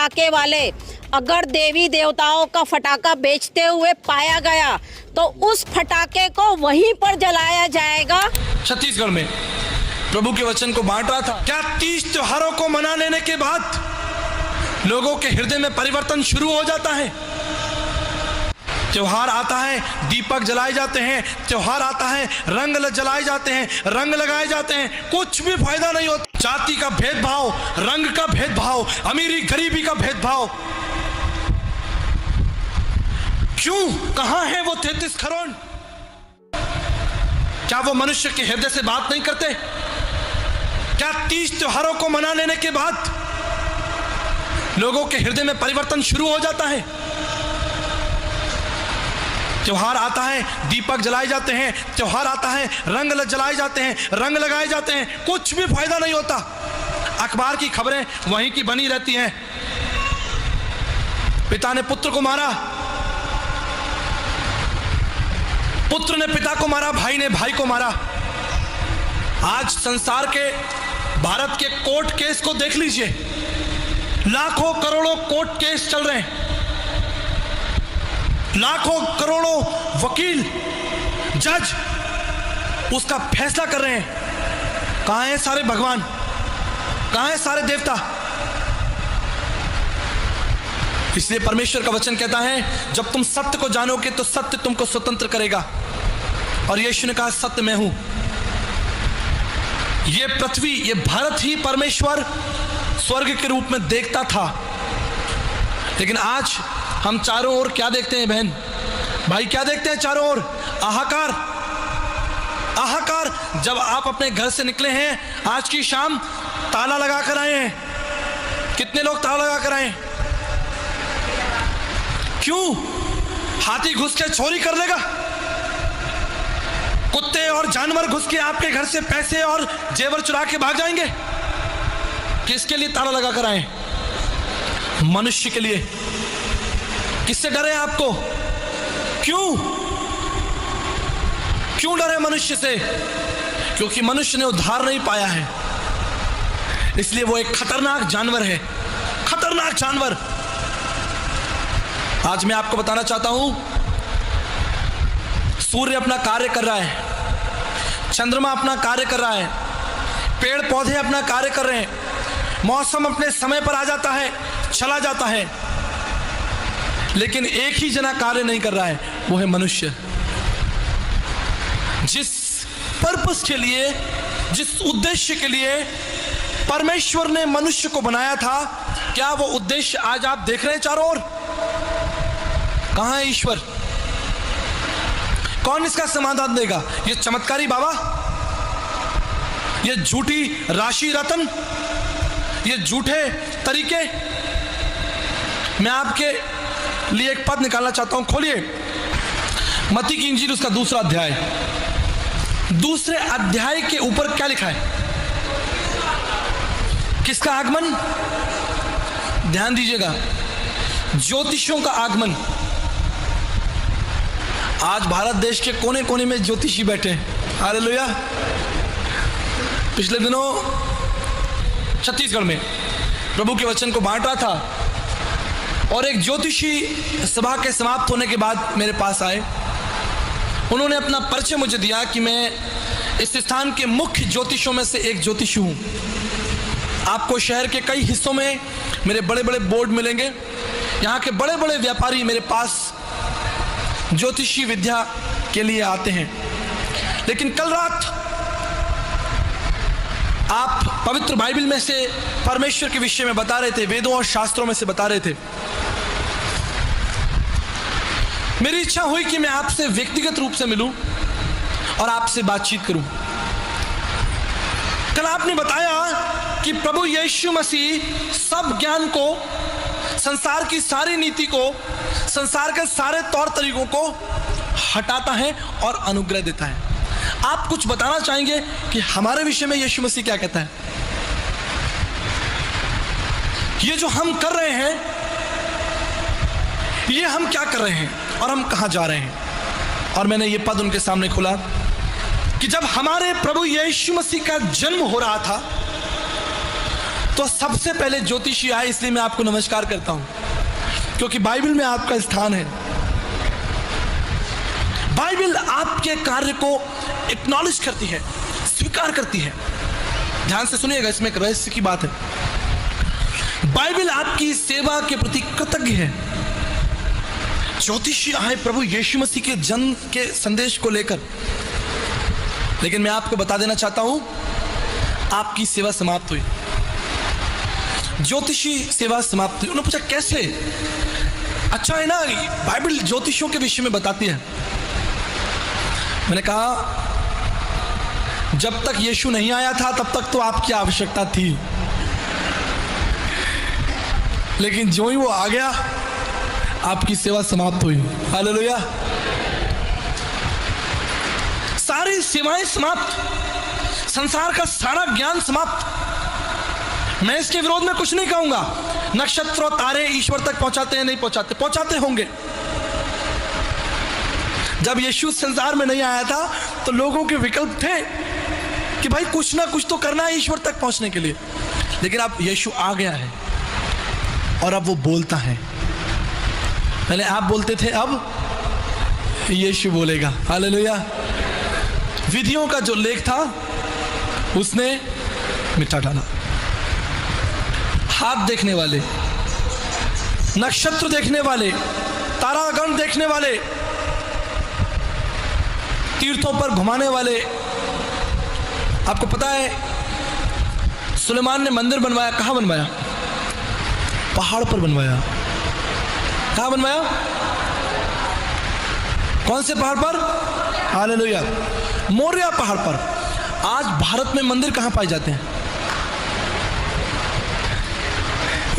फटाके वाले अगर देवी देवताओं का फटाका बेचते हुए पाया गया तो उस फटाके को वहीं पर जलाया जाएगा। छत्तीसगढ़ में प्रभु के वचन को बांट रहा था। क्या 30 त्योहारों को मना लेने के बाद लोगों के हृदय में परिवर्तन शुरू हो जाता है? त्योहार आता है, दीपक जलाए जाते हैं, त्योहार आता है, रंग जलाए जाते हैं, रंग लगाए जाते हैं, कुछ भी फायदा नहीं होता। जाति का भेदभाव, रंग का भेदभाव, अमीरी गरीबी का भेदभाव, क्यों? कहां है वो 33 करोड़? क्या वो मनुष्य के हृदय से बात नहीं करते? क्या 30 त्योहारों को मना लेने के बाद लोगों के हृदय में परिवर्तन शुरू हो जाता है? त्योहार आता है, दीपक जलाए जाते हैं, त्योहार आता है, रंग जलाए जाते हैं, रंग लगाए जाते हैं, कुछ भी फायदा नहीं होता। अखबार की खबरें वहीं की बनी रहती हैं। पिता ने पुत्र को मारा, पुत्र ने पिता को मारा, भाई ने भाई को मारा। आज संसार के, भारत के कोर्ट केस को देख लीजिए, लाखों करोड़ों कोर्ट केस चल रहे हैं, लाखों करोड़ों वकील, जज उसका फैसला कर रहे हैं। कहां है सारे भगवान? कहां है सारे देवता? इसलिए परमेश्वर का वचन कहता है, जब तुम सत्य को जानोगे तो सत्य तुमको स्वतंत्र करेगा। और यीशु ने कहा, सत्य मैं हूं। ये पृथ्वी, ये भारत ही परमेश्वर स्वर्ग के रूप में देखता था, लेकिन आज हम चारों ओर क्या देखते हैं बहन भाई? क्या देखते हैं चारों ओर? हाहाकार, हाहाकार। जब आप अपने घर से निकले हैं आज की शाम, ताला लगा कर आए हैं। कितने लोग ताला लगा कर आए? क्यों? हाथी घुस के चोरी कर लेगा? कुत्ते और जानवर घुस के आपके घर से पैसे और जेवर चुरा के भाग जाएंगे? किसके लिए ताला लगा कर आए? मनुष्य के लिए। किससे डरे आपको? क्यों? क्यों डरे मनुष्य से? क्योंकि मनुष्य ने उद्धार नहीं पाया है, इसलिए वो एक खतरनाक जानवर है, खतरनाक जानवर। आज मैं आपको बताना चाहता हूं, सूर्य अपना कार्य कर रहा है, चंद्रमा अपना कार्य कर रहा है, पेड़ पौधे अपना कार्य कर रहे हैं, मौसम अपने समय पर आ जाता है, चला जाता है, लेकिन एक ही जना कार्य नहीं कर रहा है, वो है मनुष्य। जिस पर्पस के लिए, जिस उद्देश्य के लिए परमेश्वर ने मनुष्य को बनाया था, क्या वो उद्देश्य आज आप देख रहे हैं चारों ओर? कहां है ईश्वर? कौन इसका समाधान देगा? ये चमत्कारी बाबा, ये झूठी राशि रतन, ये झूठे तरीके। मैं आपके लिए एक पद निकालना चाहता हूं, खोलिए मत्ती की इंजील, उसका दूसरा अध्याय। दूसरे अध्याय के ऊपर क्या लिखा है? किसका आगमन? ध्यान दीजिएगा, ज्योतिषियों का आगमन। आज भारत देश के कोने कोने में ज्योतिषी बैठे हैं। हालेलुया। पिछले दिनों छत्तीसगढ़ में प्रभु के वचन को बांट रहा था और एक ज्योतिषी सभा के समाप्त होने के बाद मेरे पास आए। उन्होंने अपना परिचय मुझे दिया कि मैं इस स्थान के मुख्य ज्योतिषों में से एक ज्योतिषी हूँ। आपको शहर के कई हिस्सों में मेरे बड़े बड़े बोर्ड मिलेंगे। यहाँ के बड़े बड़े व्यापारी मेरे पास ज्योतिषी विद्या के लिए आते हैं। लेकिन कल रात आप पवित्र बाइबल में से परमेश्वर के विषय में बता रहे थे, वेदों और शास्त्रों में से बता रहे थे। मेरी इच्छा हुई कि मैं आपसे व्यक्तिगत रूप से मिलूं और आपसे बातचीत करूं। कल आपने बताया कि प्रभु यीशु मसीह सब ज्ञान को, संसार की सारी नीति को, संसार के सारे तौर तरीकों को हटाता है और अनुग्रह देता है। आप कुछ बताना चाहेंगे कि हमारे विषय में यीशु मसीह क्या कहता है? ये जो हम कर रहे हैं, ये हम क्या कर रहे हैं और हम कहां जा रहे हैं? और मैंने ये पद उनके सामने खोला कि जब हमारे प्रभु यीशु मसीह का जन्म हो रहा था तो सबसे पहले ज्योतिषी आए, इसलिए मैं आपको नमस्कार करता हूं, क्योंकि बाइबल में आपका स्थान है। बाइबल आपके कार्य को एक्नॉलेज करती है, स्वीकार करती है। ध्यान से सुनिएगा, इसमें एक रहस्य की बात है। बाइबल आपकी सेवा के प्रति कृतज्ञ है। ज्योतिषी आए प्रभु यीशु मसीह के जन्म के संदेश को लेकर, लेकिन मैं आपको बता देना चाहता हूं, आपकी सेवा समाप्त हुई। ज्योतिषी सेवा समाप्त हुई। उन्होंने पूछा कैसे? अच्छा है ना, बाइबल ज्योतिषियों के विषय में बताती है। मैंने कहा जब तक यीशु नहीं आया था तब तक तो आपकी आवश्यकता थी, लेकिन जो ही वो आ गया आपकी सेवा समाप्त हुई। हालेलुया। सारी सेवाएं समाप्त, संसार का सारा ज्ञान समाप्त। मैं इसके विरोध में कुछ नहीं कहूंगा। नक्षत्र और तारे ईश्वर तक पहुंचाते हैं, नहीं पहुंचाते? पहुंचाते होंगे। जब यीशु संसार में नहीं आया था तो लोगों के विकल्प थे कि भाई कुछ ना कुछ तो करना है ईश्वर तक पहुंचने के लिए, लेकिन अब यीशु आ गया है और अब वो बोलता है। पहले आप बोलते थे, अब यीशु बोलेगा। हालेलुया। विधियों का जो लेख था उसने मिटा डाला। हाथ देखने वाले, नक्षत्र देखने वाले, तारागण देखने वाले, तीर्थों पर घुमाने वाले। आपको पता है सुलेमान ने मंदिर बनवाया, कहां बनवाया? पहाड़ पर बनवाया। कहां बनवाया? कौन से पहाड़ पर? हालेलुया, मोरिया पहाड़ पर। आज भारत में मंदिर कहां पाए जाते हैं?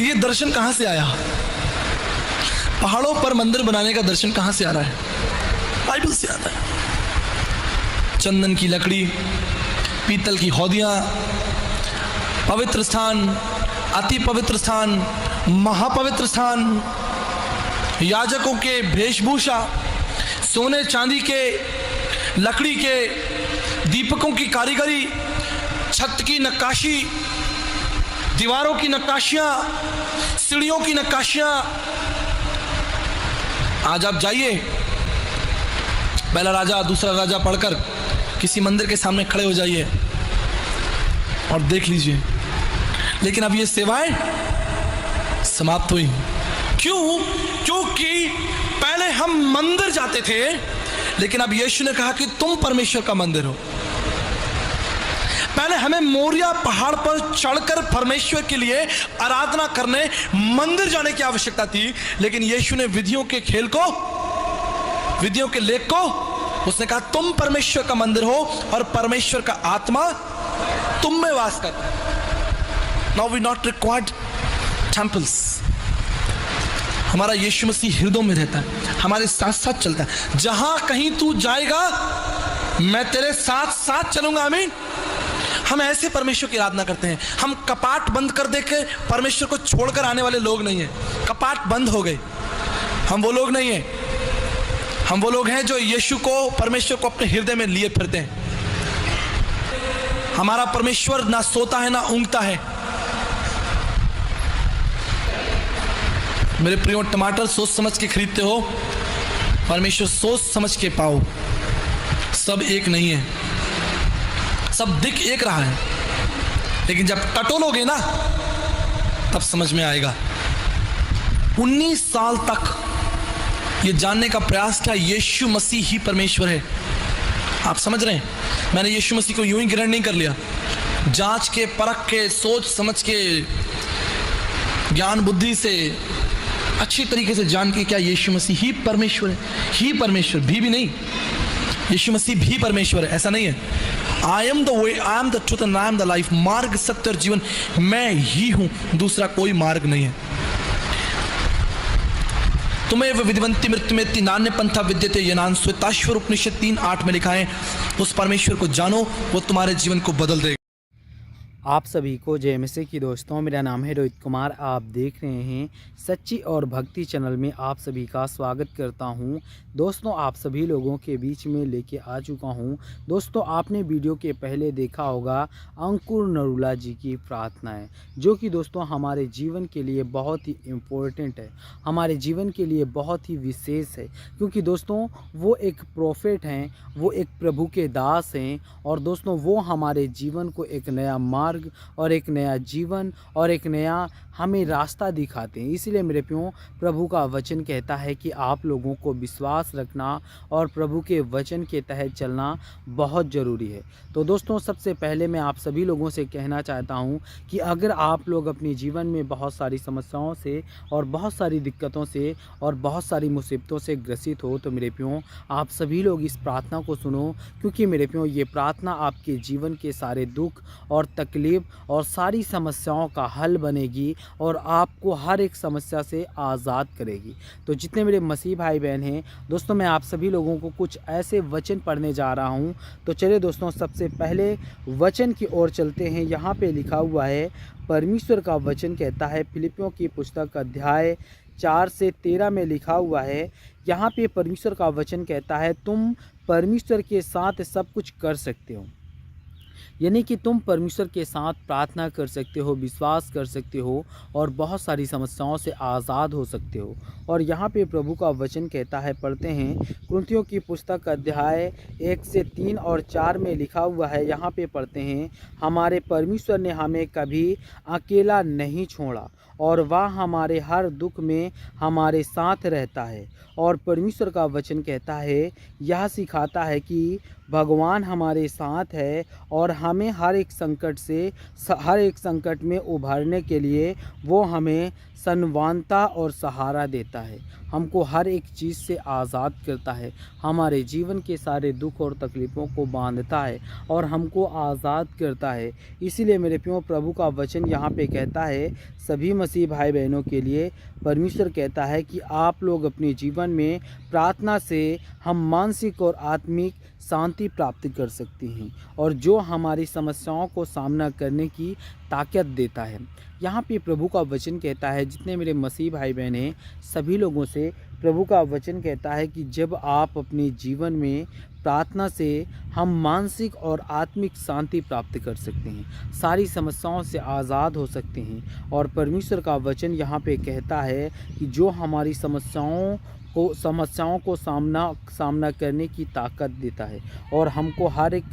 ये दर्शन कहां से आया? पहाड़ों पर मंदिर बनाने का दर्शन कहां से आ रहा है? बाइबल से आता है। चंदन की लकड़ी, पीतल की हौदियां, पवित्र स्थान, अति पवित्र स्थान, महापवित्र स्थान, याजकों के वेशभूषा, सोने चांदी के, लकड़ी के, दीपकों की कारीगरी, छत की नक्काशी, दीवारों की नक्काशियां, सीढ़ियों की नक्काशियां। आज आप जाइए, पहला राजा दूसरा राजा पढ़कर किसी मंदिर के सामने खड़े हो जाइए और देख लीजिए। लेकिन अब ये सेवाएं समाप्त हुई। क्यों? क्योंकि पहले हम मंदिर जाते थे, लेकिन अब यीशु ने कहा कि तुम परमेश्वर का मंदिर हो। पहले हमें मोरिया पहाड़ पर चढ़कर परमेश्वर के लिए आराधना करने मंदिर जाने की आवश्यकता थी, लेकिन यीशु ने विधियों के खेल को, विधियों के लेख को, उसने कहा तुम परमेश्वर का मंदिर हो और परमेश्वर का आत्मा तुम में वास करता है। Now we not required temples. हमारा यीशु मसीह हृदय में रहता है, हमारे साथ साथ चलता है। जहां कहीं तू जाएगा मैं तेरे साथ साथ चलूंगा। आमीन। हम ऐसे परमेश्वर की आराधना करते हैं। हम कपाट बंद कर दे के परमेश्वर को छोड़कर आने वाले लोग नहीं हैं। कपाट बंद हो गए, हम वो लोग नहीं हैं। हम वो लोग हैं जो यीशु को, परमेश्वर को अपने हृदय में लिए फिरते हैं। हमारा परमेश्वर ना सोता है ना ऊँघता है। मेरे प्रियो, टमाटर सोच समझ के खरीदते हो, परमेश्वर सोच समझ के पाओ। सब एक नहीं है, सब दिख एक रहा है, लेकिन जब टटोलोगे ना तब समझ में आएगा। 19 साल तक ये जानने का प्रयास किया यीशु मसीह ही परमेश्वर है। आप समझ रहे हैं? मैंने यीशु मसीह को यूं ही ग्रहण नहीं कर लिया। जांच के, परख के, सोच समझ के, ज्ञान बुद्धि से, अच्छी तरीके से जान के क्या यीशु मसीह ही परमेश्वर है। ही परमेश्वर भी नहीं, यीशु मसीह भी परमेश्वर है, ऐसा नहीं है। I am the way, I am the truth and I am the life. मार्ग, सत्य और जीवन मैं ही हूं, दूसरा कोई मार्ग नहीं है। तुम्हें विधिवंती मृत्यु में नान्य पंथा विद्यते यनान श्वेताश्वर उपनिषद 3:8 में लिखा है, उस परमेश्वर को जानो, वो तुम्हारे जीवन को बदल देगा। आप सभी को जय मसीह की दोस्तों, मेरा नाम है रोहित कुमार। आप देख रहे हैं सच्ची और भक्ति चैनल में आप सभी का स्वागत करता हूं। दोस्तों, आप सभी लोगों के बीच में लेके आ चुका हूं। दोस्तों, आपने वीडियो के पहले देखा होगा अंकुर नरूला जी की प्रार्थनाएं, जो कि दोस्तों हमारे जीवन के लिए बहुत ही इम्पोर्टेंट है, हमारे जीवन के लिए बहुत ही विशेष है। क्योंकि दोस्तों वो एक प्रोफेट हैं, वो एक प्रभु के दास हैं, और दोस्तों वो हमारे जीवन को एक नया मार्ग और एक नया जीवन और एक नया हमें रास्ता दिखाते हैं। इसलिए मेरे प्रियो, प्रभु का वचन कहता है कि आप लोगों को विश्वास रखना और प्रभु के वचन के तहत चलना बहुत ज़रूरी है। तो दोस्तों, सबसे पहले मैं आप सभी लोगों से कहना चाहता हूं कि अगर आप लोग अपने जीवन में बहुत सारी समस्याओं से और बहुत सारी दिक्कतों से और बहुत सारी मुसीबतों से ग्रसित हो, तो मेरे प्रियो आप सभी लोग इस प्रार्थना को सुनो। क्योंकि मेरे प्रियो, ये प्रार्थना आपके जीवन के सारे दुख और तकलीफ और सारी समस्याओं का हल बनेगी और आपको हर एक समस्या से आज़ाद करेगी। तो जितने मेरे मसीह भाई बहन हैं दोस्तों, मैं आप सभी लोगों को कुछ ऐसे वचन पढ़ने जा रहा हूं। तो चलिए दोस्तों, सबसे पहले वचन की ओर चलते हैं। यहाँ पे लिखा हुआ है, परमेश्वर का वचन कहता है, फिलिपियों की पुस्तक अध्याय 4 से 13 में लिखा हुआ है। यहाँ पे परमेश्वर का वचन कहता है, तुम परमेश्वर के साथ सब कुछ कर सकते हो। यानी कि तुम परमेश्वर के साथ प्रार्थना कर सकते हो, विश्वास कर सकते हो और बहुत सारी समस्याओं से आज़ाद हो सकते हो। और यहाँ पे प्रभु का वचन कहता है, पढ़ते हैं, कुरिन्थियों की पुस्तक अध्याय 1 से 3 और 4 में लिखा हुआ है। यहाँ पे पढ़ते हैं, हमारे परमेश्वर ने हमें कभी अकेला नहीं छोड़ा और वह हमारे हर दुख में हमारे साथ रहता है। और परमेश्वर का वचन कहता है, यह सिखाता है कि भगवान हमारे साथ है और हमें हर एक संकट में उभरने के लिए वो हमें संवानता और सहारा देता है, हमको हर एक चीज़ से आज़ाद करता है, हमारे जीवन के सारे दुख और तकलीफ़ों को बांधता है और हमको आज़ाद करता है। इसीलिए मेरे प्रियो, प्रभु का वचन यहाँ पे कहता है सभी मसीह भाई बहनों के लिए, परमेश्वर कहता है कि आप लोग अपने जीवन में प्रार्थना से हम मानसिक और आत्मिक शांति प्राप्त कर सकते हैं, और जो हमारी समस्याओं को सामना करने की ताकत देता है। यहाँ पे प्रभु का वचन कहता है, जितने मेरे मसीह भाई बहन हैं सभी लोगों से प्रभु का वचन कहता है कि जब आप अपने जीवन में प्रार्थना से हम मानसिक और आत्मिक शांति प्राप्त कर सकते हैं, सारी समस्याओं से आज़ाद हो सकते हैं। और परमेश्वर का वचन यहाँ पे कहता है कि जो हमारी समस्याओं को सामना करने की ताकत देता है और हमको हर एक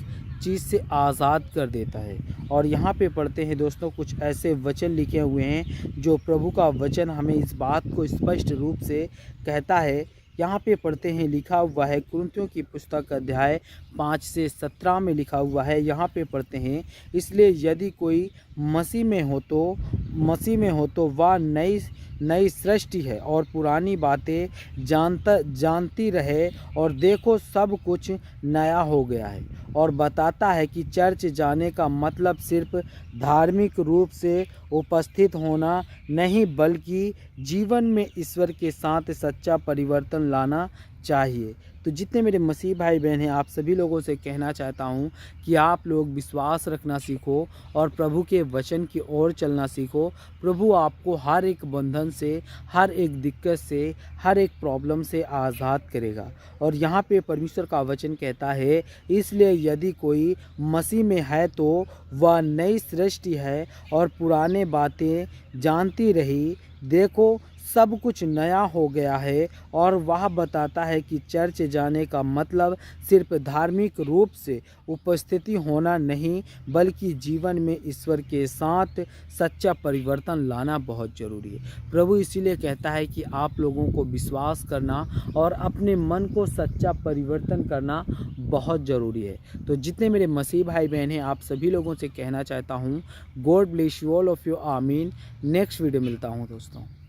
चीज़ से आज़ाद कर देता है। और यहाँ पे पढ़ते हैं दोस्तों, कुछ ऐसे वचन लिखे हुए हैं जो प्रभु का वचन हमें इस बात को स्पष्ट रूप से कहता है। यहाँ पे पढ़ते हैं, लिखा हुआ है, कुरिन्थियों की पुस्तक अध्याय 5 से 17 में लिखा हुआ है। यहाँ पे पढ़ते हैं, इसलिए यदि कोई मसीह में हो तो वह नई सृष्टि है और पुरानी बातें जानती रहे और देखो सब कुछ नया हो गया है। और बताता है कि चर्च जाने का मतलब सिर्फ धार्मिक रूप से उपस्थित होना नहीं, बल्कि जीवन में ईश्वर के साथ सच्चा परिवर्तन लाना चाहिए। तो जितने मेरे मसीह भाई बहन हैं, आप सभी लोगों से कहना चाहता हूं कि आप लोग विश्वास रखना सीखो और प्रभु के वचन की ओर चलना सीखो। प्रभु आपको हर एक बंधन से, हर एक दिक्कत से, हर एक प्रॉब्लम से आज़ाद करेगा। और यहाँ पे परमेश्वर का वचन कहता है, इसलिए यदि कोई मसीह में है तो वह नई सृष्टि है और पुराने बातें जानती रही, देखो सब कुछ नया हो गया है। और वह बताता है कि चर्च जाने का मतलब सिर्फ धार्मिक रूप से उपस्थिति होना नहीं, बल्कि जीवन में ईश्वर के साथ सच्चा परिवर्तन लाना बहुत ज़रूरी है। प्रभु इसीलिए कहता है कि आप लोगों को विश्वास करना और अपने मन को सच्चा परिवर्तन करना बहुत ज़रूरी है। तो जितने मेरे मसीह भाई बहन हैं, आप सभी लोगों से कहना चाहता हूँ, God bless you all of you, आमीन। नेक्स्ट वीडियो मिलता हूँ दोस्तों।